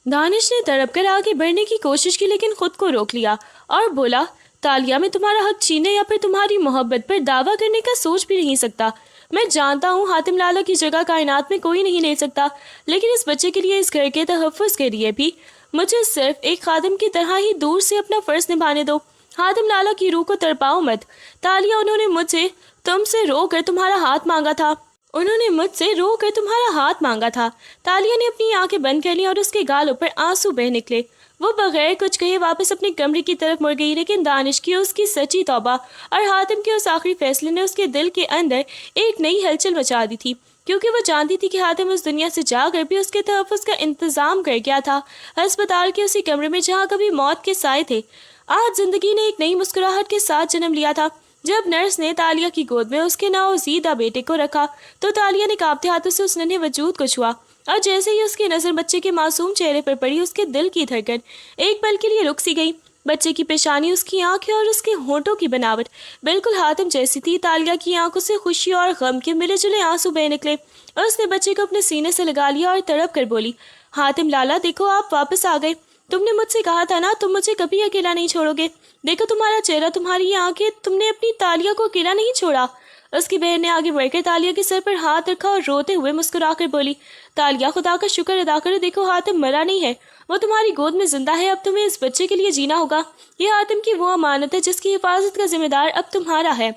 دانش نے تڑپ کر آگے بڑھنے کی کوشش کی لیکن خود کو روک لیا اور بولا، تالیہ میں تمہارا حق چھینے یا پھر تمہاری محبت پر دعویٰ کرنے کا سوچ بھی نہیں سکتا۔ میں جانتا ہوں حاتم لالا کی جگہ کائنات میں کوئی نہیں لے سکتا، لیکن اس بچے کے لیے، اس گھر کے تحفظ کے لیے بھی مجھے صرف ایک خادم کی طرح ہی دور سے اپنا فرض نبھانے دو۔ حاتم لالا کی روح کو تڑپاؤ مت۔ تالیہ، انہوں نے مجھ سے تم سے رو کر تمہارا ہاتھ مانگا تھا، انہوں نے مجھ سے رو کر تمہارا ہاتھ مانگا تھا۔ تالیہ نے اپنی آنکھیں بند کر لیں اور اس کے گالوں پر آنسو بہہ نکلے۔ وہ بغیر کچھ کہے واپس اپنے کمرے کی طرف مڑ گئی، لیکن دانش کی اس کی سچی توبہ اور حاتم کے اس آخری فیصلے نے اس کے دل کے اندر ایک نئی ہلچل مچا دی تھی، کیونکہ وہ جانتی تھی کہ حاتم اس دنیا سے جا کر بھی اس کے تحفظ کا انتظام کر گیا تھا، ہسپتال کے اسی کمرے میں جہاں کبھی موت کے سائے تھے۔ آج زندگی نے ایک نئی مسکراہٹ کے ساتھ جنم لیا تھا۔ جب نرس نے تالیہ کی گود میں اس کے نوزیدہ بیٹے کو رکھا تو تالیہ نے کانپتے ہاتھوں سے اس ننھے وجود کو چھوا، اور جیسے ہی اس کی نظر بچے کے معصوم چہرے پر پڑی، اس کے دل کی دھڑکن ایک پل کے لیے رک سی گئی۔ بچے کی پیشانی، اس کی آنکھیں اور اس کے ہونٹوں کی بناوٹ بالکل حاتم جیسی تھی۔ تالیہ کی آنکھوں سے خوشی اور غم کے ملے جلے آنسو بہہ نکلے۔ اس نے بچے کو اپنے سینے سے لگا لیا اور تڑپ کر بولی، حاتم لالا، دیکھو آپ واپس آ گئے، تم نے مجھ سے کہا تھا نا تم مجھے کبھی اکیلا نہیں چھوڑو گے، دیکھو تمہارا چہرہ، تمہاری یہ آنکھیں، تم نے اپنی تالیہ کو اکیلا نہیں چھوڑا۔ اس کی بہن نے آگے بڑھ کر تالیہ کے سر پر ہاتھ رکھا اور روتے ہوئے مسکرا کر بولی، تالیہ، خدا کا شکر ادا کرو، دیکھو حاتم مرا نہیں ہے، وہ تمہاری گود میں زندہ ہے، اب تمہیں اس بچے کے لیے جینا ہوگا۔ یہ حاتم کی وہ امانت ہے جس کی حفاظت کا ذمہ دار اب تمہارا ہے۔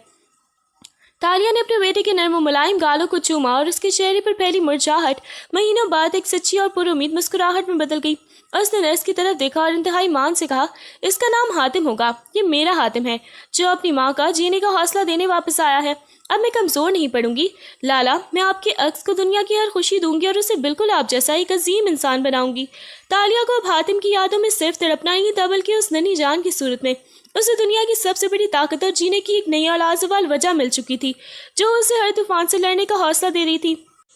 تالیہ نے اپنے بیٹے کے نرم و ملائم گالوں کو چوما اور اس کے چہرے پر پھیلی مرجھاہٹ مہینوں بعد ایک سچی اور پر امید مسکراہٹ میں بدل گئی۔ اس نے نرس کی طرف دیکھا اور انتہائی مان سے کہا، اس کا نام حاتم ہوگا، یہ میرا حاتم ہے جو اپنی ماں کا جینے کا حوصلہ دینے واپس آیا ہے۔ اب میں کمزور نہیں پڑوں گی لالا، میں آپ کے عکس کو دنیا کی ہر خوشی دوں گی اور اسے بالکل آپ جیسا ایک عظیم انسان بناؤں گی۔ تالیہ کو اب حاتم کی یادوں میں صرف تڑپنا نہیں تھا بلکہ اس ننھی جان کی صورت میں اسے دنیا کی سب سے بڑی طاقت اور جینے کی ایک نئی اور لازوال وجہ مل چکی تھی جو اسے ہر طوفان سے لڑنے کا حوصلہ دے رہی تھی۔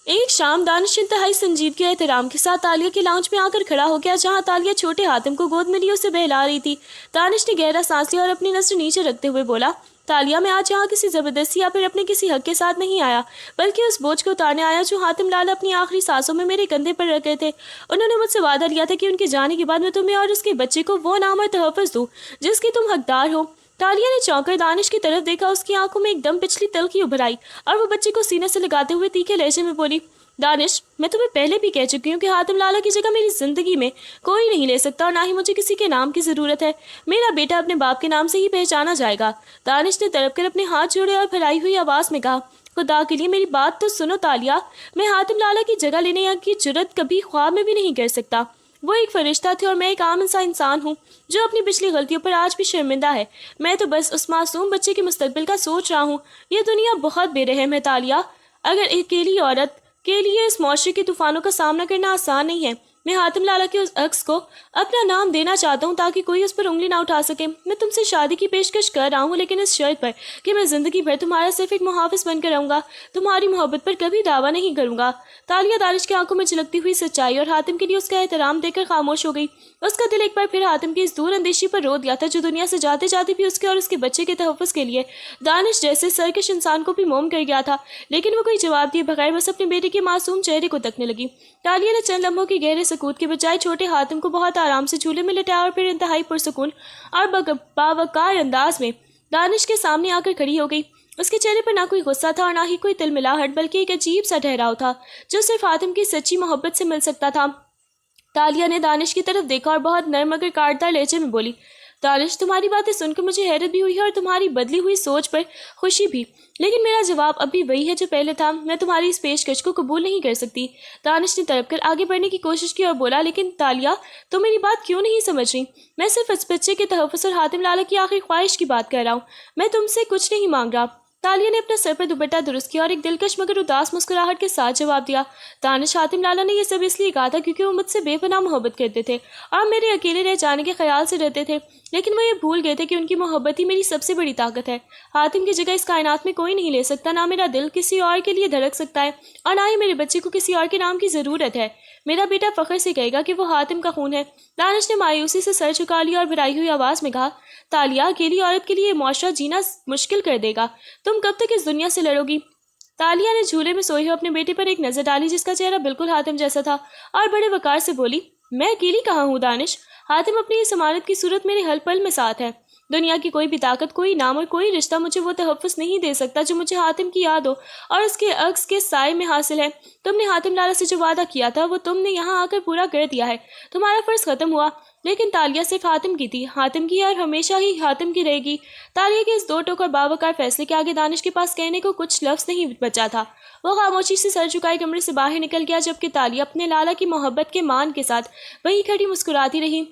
ایک شام دانش انتہائی سنجیدگی احترام کے ساتھ تالیہ کے لاؤنج میں آ کر کھڑا ہو گیا جہاں تالیہ چھوٹے حاتم کو گود میں لیے اسے بہلا رہی تھی۔ دانش نے گہرا سانس لیا اور اپنی نظر نیچے رکھتے ہوئے بولا، تالیہ، میں آج یہاں کسی زبردستی یا پھر اپنے کسی حق کے ساتھ نہیں آیا، بلکہ اس بوجھ کو اتارنے آیا جو حاتم لالا اپنی آخری سانسوں میں میرے کندھے پر رکھ گئے تھے۔ انہوں نے مجھ سے وعدہ لیا تھا کہ ان کے جانے کے بعد میں تمہیں اور اس کے بچے کو وہ نام اور تحفظ دوں جس کی تم حقدار ہو۔ تالیہ نے چونک کر دانش کی طرف دیکھا، اس کی آنکھوں میں ایک دم پچھلی تلخی ابھر آئی اور وہ بچے کو سینے سے لگاتے ہوئے تیکھے لہجے میں بولی، دانش، میں تمہیں پہلے بھی کہہ چکی ہوں کہ حاتم لالا کی جگہ میری زندگی میں کوئی نہیں لے سکتا، اور نہ ہی مجھے کسی کے نام کی ضرورت ہے۔ میرا بیٹا اپنے باپ کے نام سے ہی پہچانا جائے گا۔ دانش نے تڑپ کر اپنے ہاتھ جوڑے اور پھیلائی ہوئی آواز میں کہا، خدا کے لیے میری بات تو سنو تالیہ، میں حاتم لالا کی جگہ لینے کی جرت کبھی خواب میں بھی نہیں کر سکتا۔ وہ ایک فرشتہ تھے اور میں ایک عام انسان ہوں جو اپنی پچھلی غلطیوں پر آج بھی شرمندہ ہے۔ میں تو بس اس معصوم بچے کے مستقبل کا سوچ رہا ہوں۔ یہ دنیا بہت بے رحم ہے تالیہ، اگر اکیلی عورت کے لیے اس معاشرے کے طوفانوں کا سامنا کرنا آسان نہیں ہے۔ میں حاتم لالا کے اس عکس کو اپنا نام دینا چاہتا ہوں تاکہ کوئی اس پر انگلی نہ اٹھا سکے۔ میں تم سے شادی کی پیشکش کر رہا ہوں، لیکن اس شرط پر کہ میں زندگی بھر تمہارا صرف ایک محافظ بن کر رہوں گا، تمہاری محبت پر کبھی دعویٰ نہیں کروں گا۔ تالیہ دانش کی آنکھوں میں جھلکتی ہوئی سچائی اور حاتم کے لیے اس کا احترام دیکھ کر خاموش ہو گئی۔ اس کا دل ایک بار پھر حاتم کی اس دور اندیشی پر رو دیا تھا جو دنیا سے جاتے جاتے بھی اس کے اور اس کے بچے کے تحفظ کے لیے دانش جیسے سرکش انسان کو بھی موم کر گیا تھا۔ لیکن وہ کوئی جواب دیے بغیر بس اپنے بیٹے کے معصوم چہرے کو تکنے لگی۔ تالیہ نے چند لمحوں کی گہرے سکوت کے بجائے چھوٹے حاتم کو بہت آرام سے جھولے میں لٹایا اور پھر انتہائی پرسکون اور باوقار انداز میں دانش کے سامنے آ کر کھڑی ہو گئی۔ اس کے چہرے پر نہ کوئی غصہ تھا اور نہ ہی کوئی تلملاہٹ، بلکہ ایک عجیب سا ٹھہراؤ تھا جو صرف حاتم کی سچی محبت سے مل سکتا تھا۔ تالیہ نے دانش کی طرف دیکھا اور بہت نرم مگر کاٹدار لہجے میں بولی، دانش، تمہاری باتیں سن کر مجھے حیرت بھی ہوئی ہے اور تمہاری بدلی ہوئی سوچ پر خوشی بھی، لیکن میرا جواب اب بھی وہی ہے جو پہلے تھا، میں تمہاری اس پیشکش کو قبول نہیں کر سکتی۔ دانش نے تڑپ کر آگے بڑھنے کی کوشش کی اور بولا، لیکن تالیہ، تم میری بات کیوں نہیں سمجھ رہی؟ میں صرف اس بچے کے تحفظ اور حاتم لالا کی آخری خواہش کی بات کر رہا ہوں، میں تم سے کچھ نہیں مانگ رہا۔ تالیہ نے اپنا سر پر دوپٹہ درست کیا اور ایک دلکش مگر اداس مسکراہٹ کے ساتھ جواب دیا، دانش، حاتم لالا نے یہ سب اس لیے کہا تھا کیونکہ وہ مجھ سے بے پناہ محبت کرتے تھے اور میرے اکیلے رہ جانے کے خیال سے ڈرتے تھے، لیکن وہ یہ بھول گئے تھے کہ ان کی محبت ہی میری سب سے بڑی طاقت ہے۔ حاتم کی جگہ اس کائنات میں کوئی نہیں لے سکتا، نہ میرا دل کسی اور کے لیے دھڑک سکتا ہے اور نہ ہی میرے بچے کو کسی اور کے نام کی ضرورت ہے۔ میرا بیٹا فخر سے کہے گا کہ وہ حاتم کا خون ہے۔ دانش نے مایوسی سے سر جھکا لیا اور بھرائی ہوئی آواز میں کہا، تالیہ، اکیلی عورت کے لیے یہ معاشرہ جینا مشکل کر دے گا، تم کب تک اس دنیا سے لڑو گی؟ تالیہ نے جھولے میں سوئے ہوئے اپنے بیٹے پر ایک نظر ڈالی جس کا چہرہ بالکل حاتم جیسا تھا اور بڑے وقار سے بولی، میں اکیلی کہاں ہوں دانش، حاتم اپنی اس امانت کی صورت میرے ہر پل میں ساتھ ہے۔ دنیا کی کوئی بھی طاقت، کوئی نام اور کوئی رشتہ مجھے وہ تحفظ نہیں دے سکتا جو مجھے حاتم کی یاد ہو اور اس کے عکس کے سائے میں حاصل ہے۔ تم نے حاتم لالا سے جو وعدہ کیا تھا وہ تم نے یہاں آ کر پورا کر دیا ہے، تمہارا فرض ختم ہوا، لیکن تالیہ صرف حاتم کی تھی، حاتم کی اور ہمیشہ ہی حاتم کی رہے گی۔ تالیہ کے اس دو ٹوک اور باوقار فیصلے کے آگے دانش کے پاس کہنے کو کچھ لفظ نہیں بچا تھا۔ وہ خاموشی سے سر جھکائے کمرے سے باہر نکل گیا جبکہ تالیہ اپنے لالا کی محبت کے مان کے ساتھ وہیں کھڑی مسکراتی رہی۔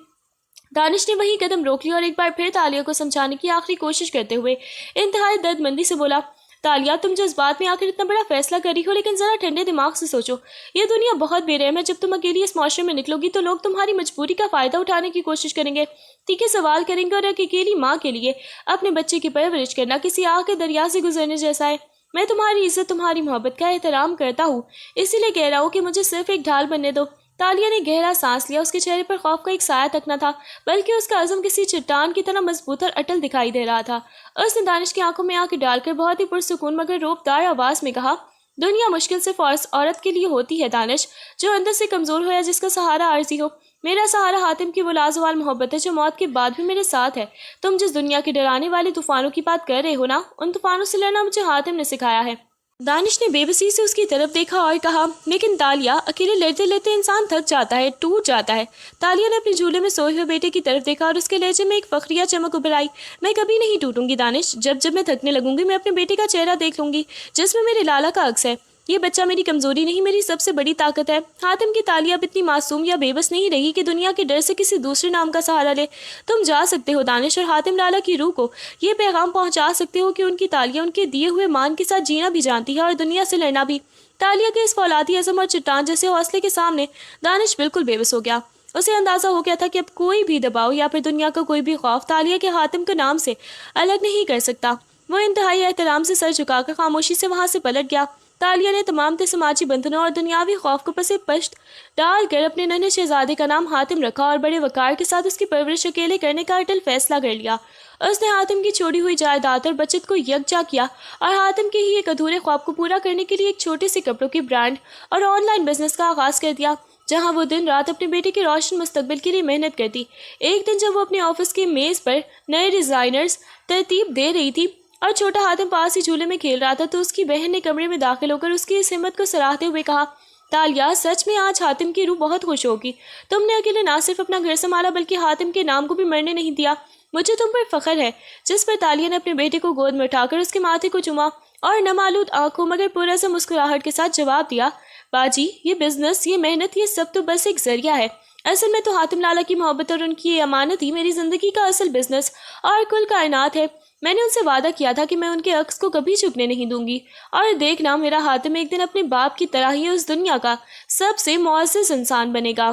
دانش نے وہیں قدم روک لیا اور ایک بار پھر تالیہ کو سمجھانے کی آخری کوشش کرتے ہوئے انتہائی درد مندی سے بولا، تالیہ، تم جو اس بات میں آ کر اتنا بڑا فیصلہ کری ہو، لیکن ذرا ٹھنڈے دماغ سے سوچو، یہ دنیا بہت بے رحم ہے، جب تم اکیلی اس معاشرے میں نکلو گی تو لوگ تمہاری مجبوری کا فائدہ اٹھانے کی کوشش کریں گے، تیکھے سوال کریں گے، اور ایک اکیلی ماں کے لیے اپنے بچے کی پرورش کرنا کسی آگ کے دریا سے گزرنے جیسا ہے۔ میں تمہاری عزت، تمہاری محبت کا احترام کرتا ہوں، اسی لیے کہہ رہا ہوں کہ مجھے صرف ایک ڈھال بننے دو۔ تالیہ نے گہرا سانس لیا، اس کے چہرے پر خوف کا ایک سایہ تک نہ تھا، بلکہ اس کا عزم کسی چٹان کی طرح مضبوط اور اٹل دکھائی دے رہا تھا۔ اس نے دانش کی آنکھوں میں آنکھ ڈال کر بہت ہی پرسکون مگر روبدار آواز میں کہا، دنیا مشکل صرف عورت کے لیے ہوتی ہے دانش، جو اندر سے کمزور ہو یا جس کا سہارا عارضی ہو۔ میرا سہارا حاتم کی وہ لازوال محبت ہے جو موت کے بعد بھی میرے ساتھ ہے۔ تم جس دنیا کے ڈرانے والے طوفانوں کی بات کر رہے ہو نا، ان طوفانوں سے لڑنا مجھے حاتم نے سکھایا ہے۔ دانش نے بے بسی سے اس کی طرف دیکھا اور کہا، لیکن تالیہ، اکیلے لڑتے لڑتے انسان تھک جاتا ہے، ٹوٹ جاتا ہے۔ تالیہ نے اپنے جھولے میں سوئے ہوئے بیٹے کی طرف دیکھا اور اس کے لہجے میں ایک فخریہ چمک ابھر آئی، میں کبھی نہیں ٹوٹوں گی دانش، جب میں تھکنے لگوں گی میں اپنے بیٹے کا چہرہ دیکھ لوں گی جس میں میرے لالا کا عکس ہے۔ یہ بچہ میری کمزوری نہیں، میری سب سے بڑی طاقت ہے۔ حاتم کی تالیہ اب اتنی معصوم یا بے بس نہیں رہی کہ دنیا کے ڈر سے کسی دوسرے نام کا سہارا لے۔ تم جا سکتے ہو دانش اور حاتم لالا کی روح کو یہ پیغام پہنچا سکتے ہو کہ ان کی تالیہ ان کے دیے ہوئے مان کے ساتھ جینا بھی جانتی ہے اور دنیا سے لڑنا بھی۔ تالیہ کے اس فولادی عزم اور چٹان جیسے حوصلے کے سامنے دانش بالکل بے بس ہو گیا۔ اسے اندازہ ہو گیا تھا کہ اب کوئی بھی دباؤ یا پھر دنیا کا کوئی بھی خوف تالیہ کے حاتم کے نام سے الگ نہیں کر سکتا۔ وہ انتہائی احترام سے سر جھکا کر خاموشی سے وہاں سے پلٹ گیا۔ تالیہ نے تمام سماجی بندھنوں اور دنیاوی خوف کو پس پشت ڈال کر اپنے ننھے شہزادے کا نام حاتم رکھا اور بڑے وقار کے ساتھ اس کی پرورش اکیلے کرنے کا اٹل فیصلہ کر لیا۔ اس نے حاتم کی چھوڑی ہوئی جائیداد اور بچت کو یکجا کیا اور حاتم کے ہی ایک ادھورے خواب کو پورا کرنے کے لیے ایک چھوٹے سے کپڑوں کی برانڈ اور آن لائن بزنس کا آغاز کر دیا، جہاں وہ دن رات اپنے بیٹے کے روشن مستقبل کے لیے محنت کرتی۔ ایک دن جب وہ اپنے آفس کی میز پر نئے ڈیزائنرز ترتیب دے رہی تھی اور چھوٹا حاتم پاس ہی جھولے میں کھیل رہا تھا تو اس کی بہن نے کمرے میں داخل ہو کر اس کی اس ہمت کو سراہتے ہوئے کہا، تالیہ، سچ میں آج حاتم کی روح بہت خوش ہوگی۔ تم نے اکیلے نہ صرف اپنا گھر سنبھالا بلکہ حاتم کے نام کو بھی مرنے نہیں دیا۔ مجھے تم پر فخر ہے۔ جس پر تالیہ نے اپنے بیٹے کو گود میں اٹھا کر اس کے ماتھے کو چوما اور نمالود آنکھوں مگر پرعزم مسکراہٹ کے ساتھ جواب دیا، باجی، یہ بزنس، یہ محنت، یہ سب تو بس ایک ذریعہ ہے۔ اصل میں تو حاتم لالا کی محبت اور ان کی یہ امانت ہی میری زندگی کا اصل بزنس اور کل کائنات ہے۔ میں نے ان سے وعدہ کیا تھا کہ میں ان کے عکس کو کبھی جھکنے نہیں دوں گی، اور دیکھنا، میرا حاتم ایک دن اپنے باپ کی طرح ہی اس دنیا کا سب سے معزز انسان بنے گا۔